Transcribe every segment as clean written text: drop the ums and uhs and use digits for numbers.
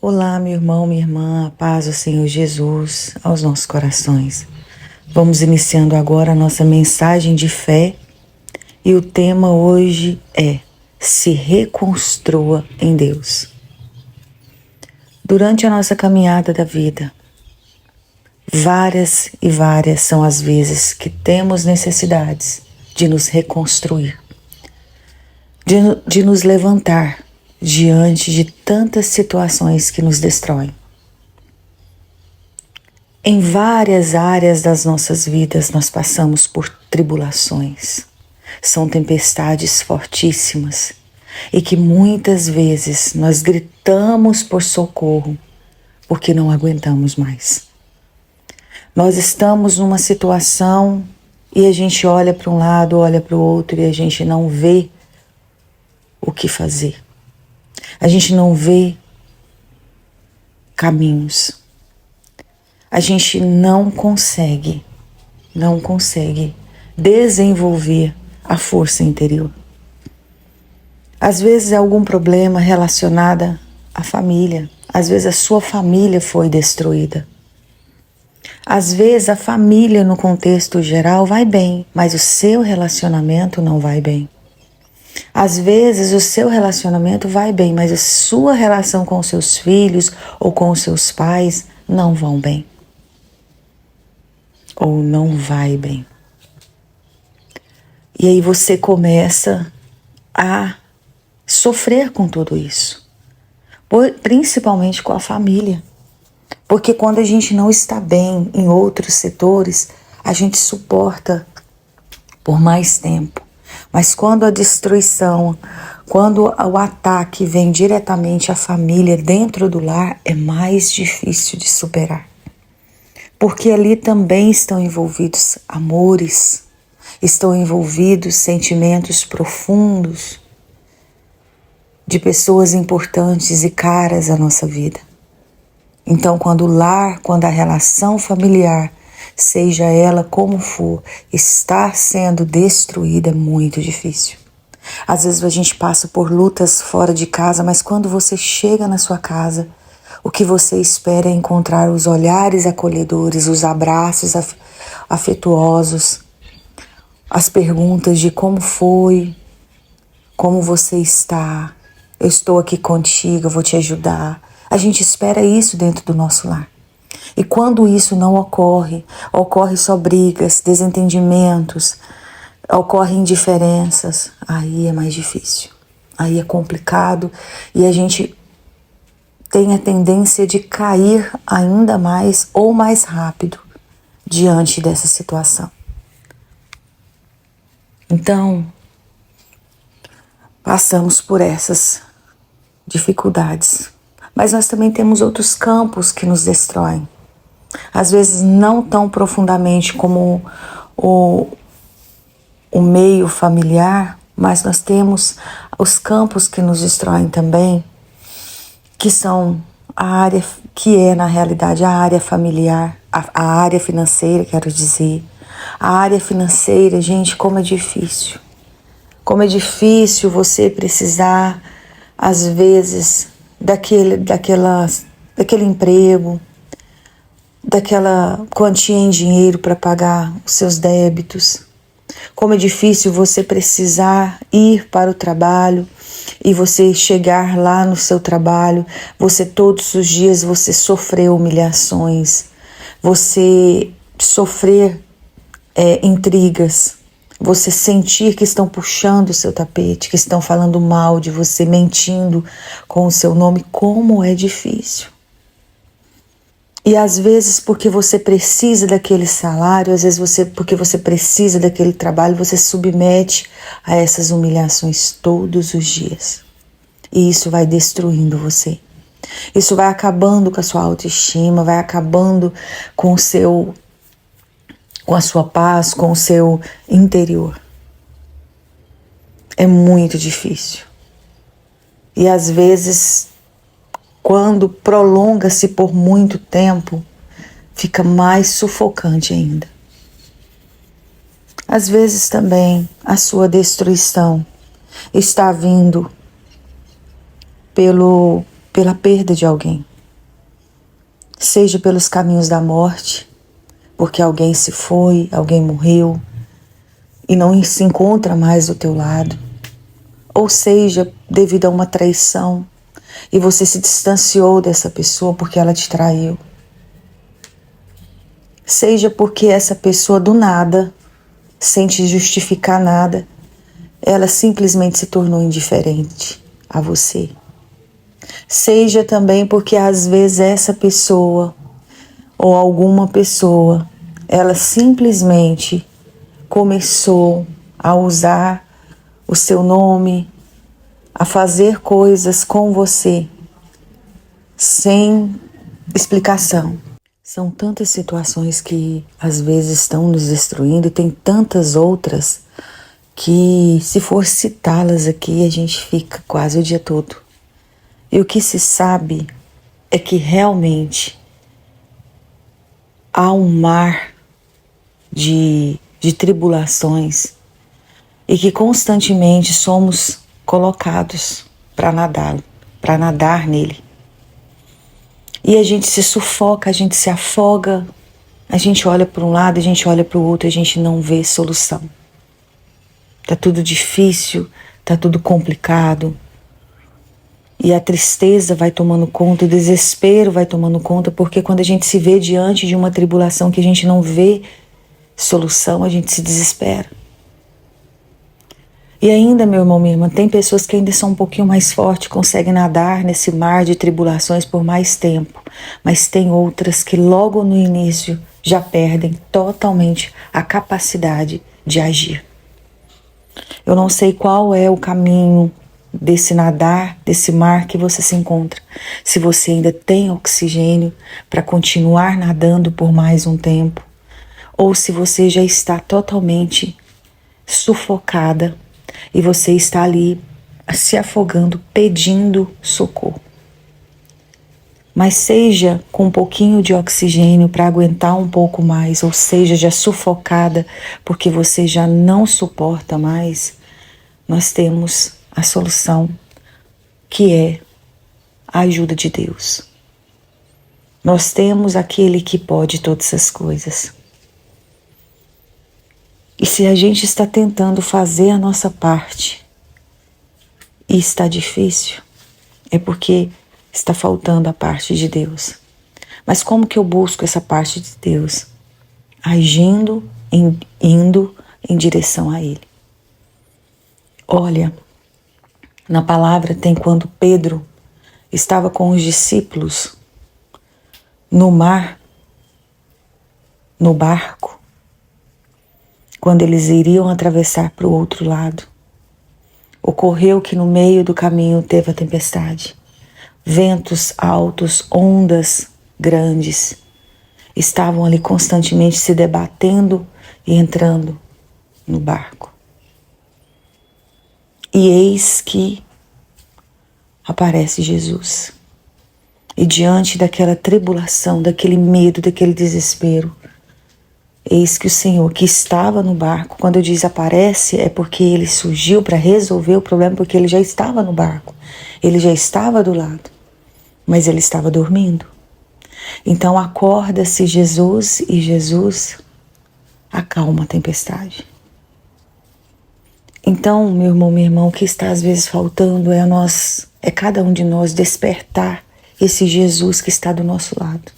Olá, meu irmão, minha irmã, a paz do Senhor Jesus aos nossos corações. Vamos iniciando agora a nossa mensagem de fé e o tema hoje é: se reconstrua em Deus. Durante a nossa caminhada da vida, várias e várias são as vezes que temos necessidades de nos reconstruir, de nos levantar diante de tantas situações que nos destroem. Em várias áreas das nossas vidas nós passamos por tribulações. São tempestades fortíssimas e que muitas vezes nós gritamos por socorro porque não aguentamos mais. Nós estamos numa situação e a gente olha para um lado, olha para o outro e a gente não vê o que fazer. A gente não vê caminhos. A gente não consegue desenvolver a força interior. Às vezes é algum problema relacionado à família. Às vezes a sua família foi destruída. Às vezes a família no contexto geral vai bem, mas o seu relacionamento não vai bem. Às vezes o seu relacionamento vai bem, mas a sua relação com os seus filhos ou com os seus pais não vão bem. Ou não vai bem. E aí você começa a sofrer com tudo isso, principalmente com a família. Porque quando a gente não está bem em outros setores, a gente suporta por mais tempo. Mas quando a destruição, quando o ataque vem diretamente à família dentro do lar, é mais difícil de superar. Porque ali também estão envolvidos amores, estão envolvidos sentimentos profundos de pessoas importantes e caras à nossa vida. Então, quando o lar, quando a relação familiar, seja ela como for, está sendo destruída, é muito difícil. Às vezes a gente passa por lutas fora de casa, mas quando você chega na sua casa, o que você espera é encontrar os olhares acolhedores, os abraços afetuosos, as perguntas de como foi, como você está, eu estou aqui contigo, eu vou te ajudar. A gente espera isso dentro do nosso lar. E quando isso não ocorre, ocorre só brigas, desentendimentos, ocorrem indiferenças, aí é mais difícil, aí é complicado e a gente tem a tendência de cair ainda mais ou mais rápido diante dessa situação. Então, passamos por essas dificuldades, mas nós também temos outros campos que nos destroem. Às vezes não tão profundamente como o meio familiar, mas nós temos os campos que nos destroem também, que são a área que é na realidade a área familiar, a área financeira, quero dizer. A área financeira, gente, como é difícil. Como é difícil você precisar, às vezes, daquele emprego, daquela quantia em dinheiro para pagar os seus débitos. Como é difícil você precisar ir para o trabalho e você chegar lá no seu trabalho, você todos os dias você sofrer humilhações, você sofrer intrigas, você sentir que estão puxando o seu tapete, que estão falando mal de você, mentindo com o seu nome. Como é difícil. E às vezes porque você precisa daquele salário, às vezes porque você precisa daquele trabalho, você se submete a essas humilhações todos os dias. E isso vai destruindo você. Isso vai acabando com a sua autoestima, vai acabando com a sua paz, com o seu interior. É muito difícil. E às vezes, quando prolonga-se por muito tempo, fica mais sufocante ainda. Às vezes também a sua destruição está vindo pelo pela perda de alguém, seja pelos caminhos da morte, porque alguém se foi, alguém morreu e não se encontra mais do teu lado, ou seja devido a uma traição e você se distanciou dessa pessoa porque ela te traiu, seja porque essa pessoa do nada, sem te justificar nada, ela simplesmente se tornou indiferente a você. Seja também porque às vezes essa pessoa ou alguma pessoa, ela simplesmente começou a usar o seu nome, a fazer coisas com você sem explicação. São tantas situações que às vezes estão nos destruindo e tem tantas outras que, se for citá-las aqui, a gente fica quase o dia todo. E o que se sabe é que realmente há um mar de tribulações e que constantemente somos colocados para nadar nele. E a gente se sufoca, a gente se afoga, a gente olha para um lado, a gente olha para o outro, a gente não vê solução. Tá tudo difícil, tá tudo complicado. E a tristeza vai tomando conta, o desespero vai tomando conta, porque quando a gente se vê diante de uma tribulação que a gente não vê solução, a gente se desespera. E ainda, meu irmão, minha irmã, tem pessoas que ainda são um pouquinho mais fortes, conseguem nadar nesse mar de tribulações por mais tempo, mas tem outras que logo no início já perdem totalmente a capacidade de agir. Eu não sei qual é o caminho desse nadar, desse mar que você se encontra. Se você ainda tem oxigênio para continuar nadando por mais um tempo, ou se você já está totalmente sufocada e você está ali se afogando, pedindo socorro. Mas seja com um pouquinho de oxigênio para aguentar um pouco mais, ou seja, já sufocada porque você já não suporta mais, nós temos a solução, que é a ajuda de Deus. Nós temos aquele que pode todas as coisas. E se a gente está tentando fazer a nossa parte e está difícil, é porque está faltando a parte de Deus. Mas como que eu busco essa parte de Deus? Agindo, indo em direção a Ele. Olha, na palavra tem quando Pedro estava com os discípulos no mar, no barco, quando eles iriam atravessar para o outro lado. Ocorreu que no meio do caminho teve a tempestade. Ventos altos, ondas grandes, estavam ali constantemente se debatendo e entrando no barco. E eis que aparece Jesus. E diante daquela tribulação, daquele medo, daquele desespero, eis que o Senhor que estava no barco, quando eu diz aparece, é porque ele surgiu para resolver o problema, porque ele já estava no barco, ele já estava do lado, mas ele estava dormindo. Então acorda-se Jesus e Jesus acalma a tempestade. Então, meu irmão, minha irmã, o que está às vezes faltando é cada um de nós despertar esse Jesus que está do nosso lado.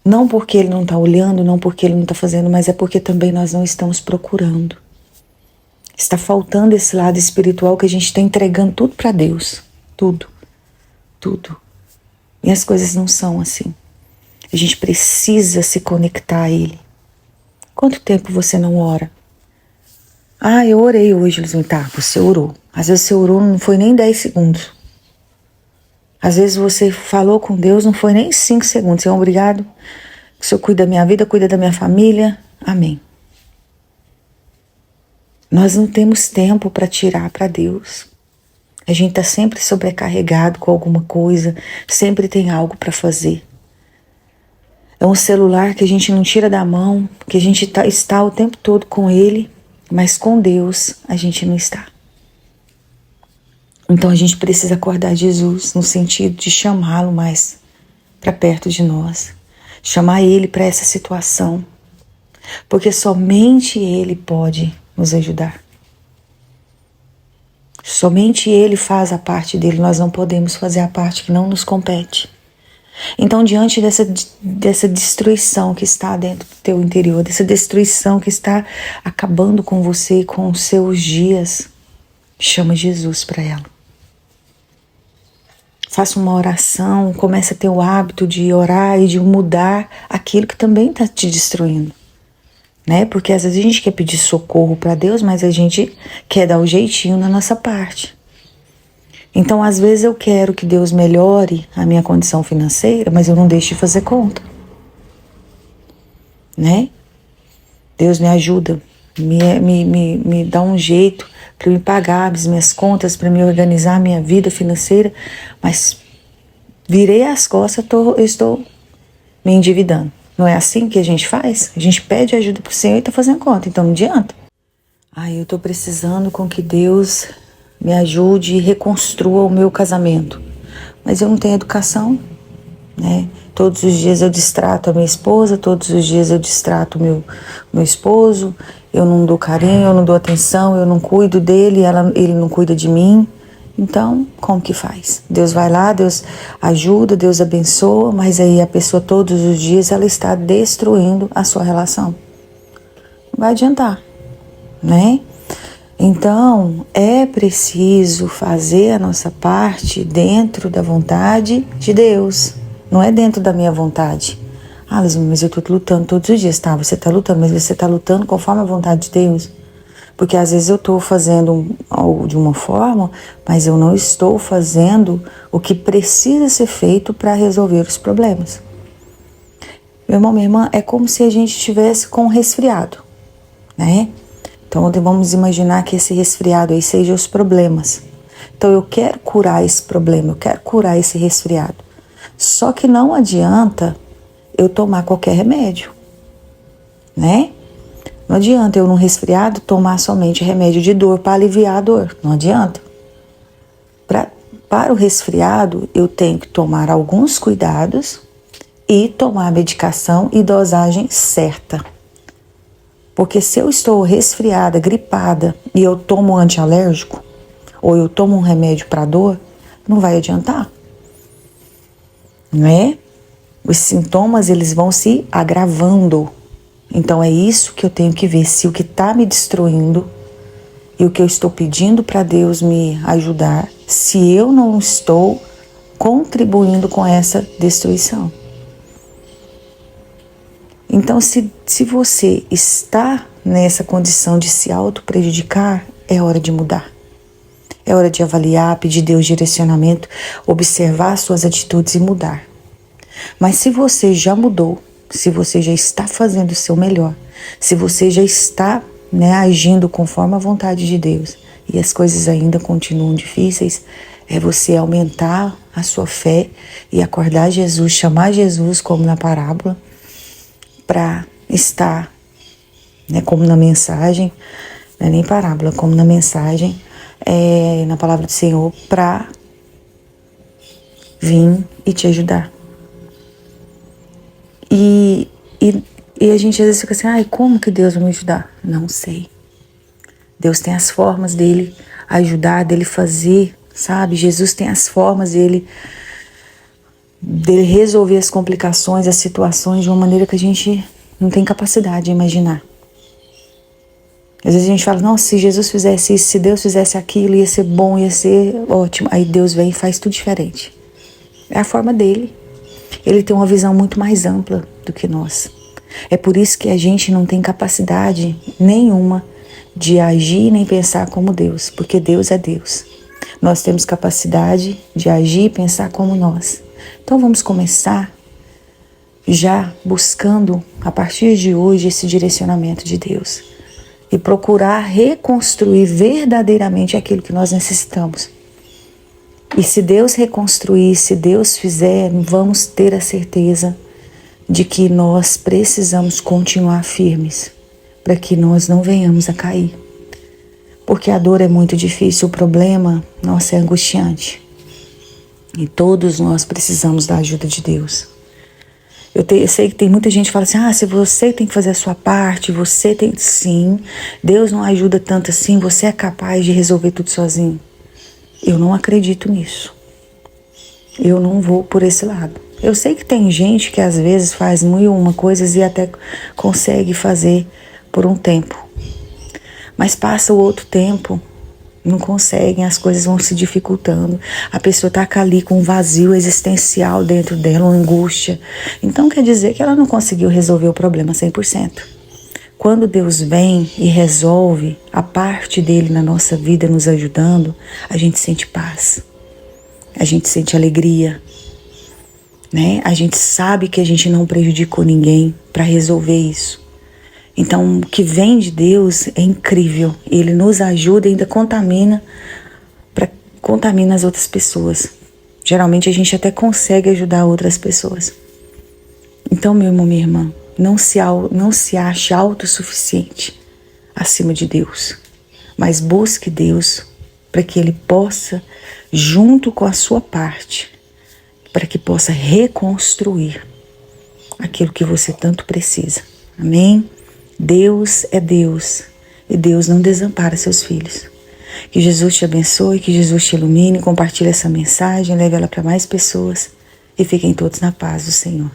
Não porque ele não está olhando, não porque ele não está fazendo, mas é porque também nós não estamos procurando. Está faltando esse lado espiritual que a gente está entregando tudo para Deus. Tudo. E as coisas não são assim. A gente precisa se conectar a Ele. Quanto tempo você não ora? Ah, eu orei hoje, Luiz. Tá, você orou. Às vezes você orou, não foi nem 10 segundos. Às vezes você falou com Deus, não foi nem 5 segundos. Senhor, obrigado. Que o Senhor cuida da minha vida, cuida da minha família. Amém. Nós não temos tempo para tirar para Deus. A gente está sempre sobrecarregado com alguma coisa, sempre tem algo para fazer. É um celular que a gente não tira da mão, que a gente está o tempo todo com ele, mas com Deus a gente não está. Então a gente precisa acordar Jesus no sentido de chamá-lo mais para perto de nós, chamar Ele para essa situação, porque somente Ele pode nos ajudar. Somente Ele faz a parte dele, nós não podemos fazer a parte que não nos compete. Então, diante dessa destruição que está dentro do teu interior, dessa destruição que está acabando com você, com os seus dias, chama Jesus para ela. Faça uma oração, comece a ter o hábito de orar e de mudar aquilo que também está te destruindo. Né? Porque às vezes a gente quer pedir socorro para Deus, mas a gente quer dar o jeitinho na nossa parte. Então, às vezes eu quero que Deus melhore a minha condição financeira, mas eu não deixo de fazer conta. Né? Deus me ajuda, me dá um jeito para me pagar as minhas contas, para me organizar a minha vida financeira, mas virei as costas, eu estou me endividando. Não é assim que a gente faz? A gente pede ajuda pro Senhor e tá fazendo conta, então não adianta. Eu tô precisando com que Deus me ajude e reconstrua o meu casamento. Mas eu não tenho educação, né? Todos os dias eu distrato a minha esposa, todos os dias eu distrato o meu esposo, eu não dou carinho, eu não dou atenção, eu não cuido dele, ele não cuida de mim. Então, como que faz? Deus vai lá, Deus ajuda, Deus abençoa, mas aí a pessoa todos os dias ela está destruindo a sua relação. Não vai adiantar, né? Então, é preciso fazer a nossa parte dentro da vontade de Deus, não é dentro da minha vontade. Lismar, mas eu estou lutando todos os dias. Tá, você está lutando, mas você está lutando conforme a vontade de Deus. Porque às vezes eu estou fazendo algo de uma forma, mas eu não estou fazendo o que precisa ser feito para resolver os problemas. Meu irmão, minha irmã, é como se a gente estivesse com um resfriado, né? Então vamos imaginar que esse resfriado aí seja os problemas. Então eu quero curar esse problema, eu quero curar esse resfriado. Só que não adianta eu tomar qualquer remédio, né? Não adianta eu, num resfriado, tomar somente remédio de dor para aliviar a dor. Não adianta. Para o resfriado, eu tenho que tomar alguns cuidados e tomar a medicação e dosagem certa. Porque se eu estou resfriada, gripada, e eu tomo um antialérgico, ou eu tomo um remédio para dor, não vai adiantar. Né? Os sintomas, eles vão se agravando. Então é isso que eu tenho que ver, se o que está me destruindo e o que eu estou pedindo para Deus me ajudar, se eu não estou contribuindo com essa destruição. Então se você está nessa condição de se auto-prejudicar, é hora de mudar. É hora de avaliar, pedir Deus direcionamento, observar suas atitudes e mudar. Mas se você já mudou, se você já está fazendo o seu melhor, se você já está, agindo conforme a vontade de Deus e as coisas ainda continuam difíceis, é você aumentar a sua fé e acordar Jesus, chamar Jesus como na parábola, para estar, como na mensagem, não é nem parábola, como na mensagem, na palavra do Senhor, para vir e te ajudar. E a gente às vezes fica assim, como que Deus vai me ajudar? Não sei. Deus tem as formas dele ajudar, dele fazer, sabe? Jesus tem as formas dele resolver as complicações, as situações de uma maneira que a gente não tem capacidade de imaginar. Às vezes a gente fala, nossa, se Jesus fizesse isso, se Deus fizesse aquilo, ia ser bom, ia ser ótimo. Aí Deus vem e faz tudo diferente. É a forma dele. Ele tem uma visão muito mais ampla do que nós. É por isso que a gente não tem capacidade nenhuma de agir nem pensar como Deus, porque Deus é Deus. Nós temos capacidade de agir e pensar como nós. Então vamos começar já buscando, a partir de hoje, esse direcionamento de Deus e procurar reconstruir verdadeiramente aquilo que nós necessitamos. E se Deus reconstruir, se Deus fizer, vamos ter a certeza de que nós precisamos continuar firmes para que nós não venhamos a cair. porque a dor é muito difícil, o problema, nossa, é angustiante. E todos nós precisamos da ajuda de Deus. Eu sei que tem muita gente que fala assim, se você tem que fazer a sua parte, você tem... Sim, Deus não ajuda tanto assim, você é capaz de resolver tudo sozinho. Eu não acredito nisso. Eu não vou por esse lado. Eu sei que tem gente que às vezes faz mil e uma coisas e até consegue fazer por um tempo. Mas passa o outro tempo, não conseguem, as coisas vão se dificultando. A pessoa está ali com um vazio existencial dentro dela, uma angústia. Então quer dizer que ela não conseguiu resolver o problema 100%. Quando Deus vem e resolve a parte dele na nossa vida nos ajudando, a gente sente paz. A gente sente alegria, né? A gente sabe que a gente não prejudicou ninguém para resolver isso. Então, o que vem de Deus é incrível. Ele nos ajuda e ainda contamina as outras pessoas. Geralmente a gente até consegue ajudar outras pessoas. Então, meu irmão, minha irmã, não se ache autossuficiente acima de Deus, mas busque Deus para que Ele possa, junto com a sua parte, para que possa reconstruir aquilo que você tanto precisa. Amém? Deus é Deus e Deus não desampara seus filhos. Que Jesus te abençoe, que Jesus te ilumine, compartilhe essa mensagem, leve ela para mais pessoas e fiquem todos na paz do Senhor.